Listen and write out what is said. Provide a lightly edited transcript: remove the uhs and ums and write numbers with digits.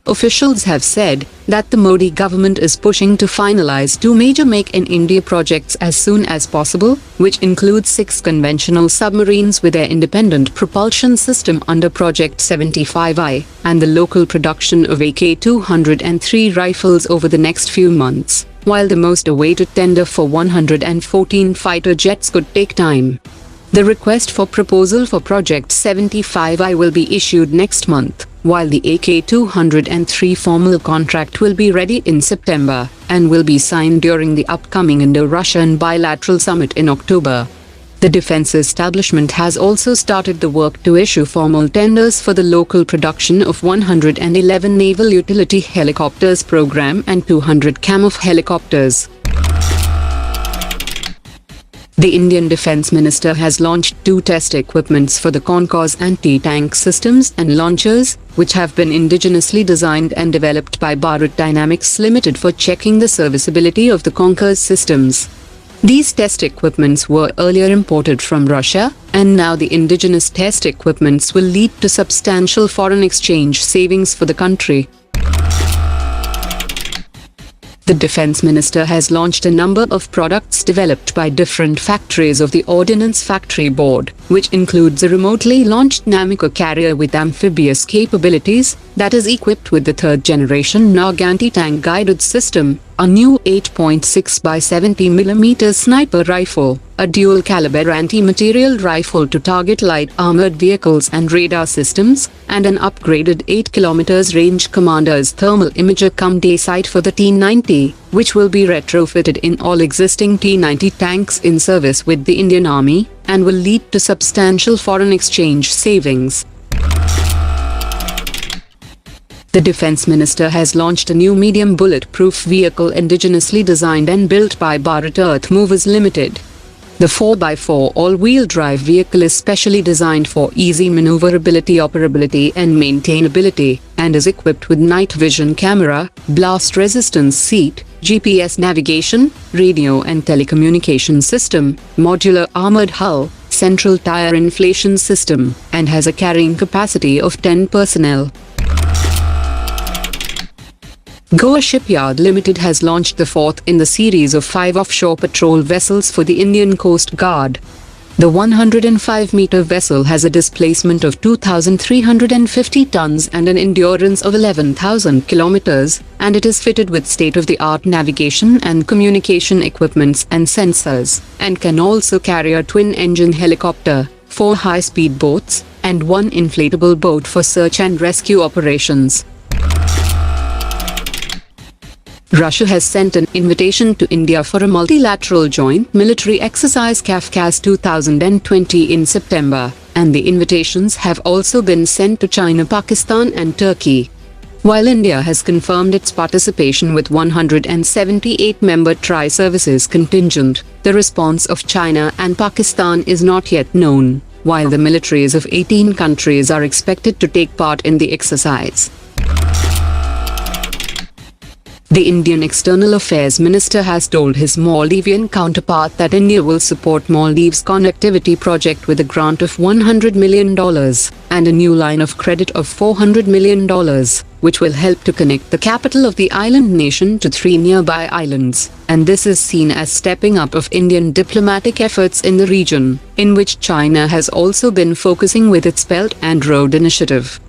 Officials have said that the Modi government is pushing to finalize two major Make in India projects as soon as possible, which includes 6 conventional submarines with their independent propulsion system under Project 75I, and the local production of AK-203 rifles over the next few months, while the most awaited tender for 114 fighter jets could take time. The request for proposal for Project 75I will be issued next month, while the AK-203 formal contract will be ready in September, and will be signed during the upcoming Indo-Russian bilateral summit in October. The defense establishment has also started the work to issue formal tenders for the local production of 111 naval utility helicopters program and 200 Kamov helicopters. The Indian Defence Minister has launched 2 test equipments for the Konkurs anti-tank systems and launchers, which have been indigenously designed and developed by Bharat Dynamics Limited for checking the serviceability of the Konkurs systems. These test equipments were earlier imported from Russia, and now the indigenous test equipments will lead to substantial foreign exchange savings for the country. The Defence Minister has launched a number of products developed by different factories of the Ordnance Factory Board, which includes a remotely launched NAMICA carrier with amphibious capabilities that is equipped with the 3rd generation NAG anti-tank guided system, a new 8.6x70mm sniper rifle, a dual-caliber anti-material rifle to target light armored vehicles and radar systems, and an upgraded 8 km range commander's thermal imager cum day sight for the T90, which will be retrofitted in all existing T90 tanks in service with the Indian Army, and will lead to substantial foreign exchange savings. The Defence Minister has launched a new medium bulletproof vehicle indigenously designed and built by Bharat Earth Movers Limited. The 4x4 all-wheel drive vehicle is specially designed for easy maneuverability, operability and maintainability, and is equipped with night vision camera, blast resistance seat, GPS navigation, radio and telecommunication system, modular armored hull, central tire inflation system, and has a carrying capacity of 10 personnel. Gaur Shipyard Limited has launched the 4th in the series of 5 offshore patrol vessels for the Indian Coast Guard. The 105-meter vessel has a displacement of 2,350 tons and an endurance of 11,000 kilometers, and it is fitted with state-of-the-art navigation and communication equipments and sensors, and can also carry a twin-engine helicopter, 4 high-speed boats, and 1 inflatable boat for search and rescue operations. Russia has sent an invitation to India for a multilateral joint military exercise Kavkaz-2020 in September, and the invitations have also been sent to China, Pakistan and Turkey. While India has confirmed its participation with 178-member tri-services contingent, the response of China and Pakistan is not yet known, while the militaries of 18 countries are expected to take part in the exercise. The Indian External Affairs Minister has told his Maldivian counterpart that India will support Maldives' connectivity project with a grant of $100 million and a new line of credit of $400 million, which will help to connect the capital of the island nation to 3 nearby islands. And this is seen as stepping up of Indian diplomatic efforts in the region, in which China has also been focusing with its Belt and Road Initiative.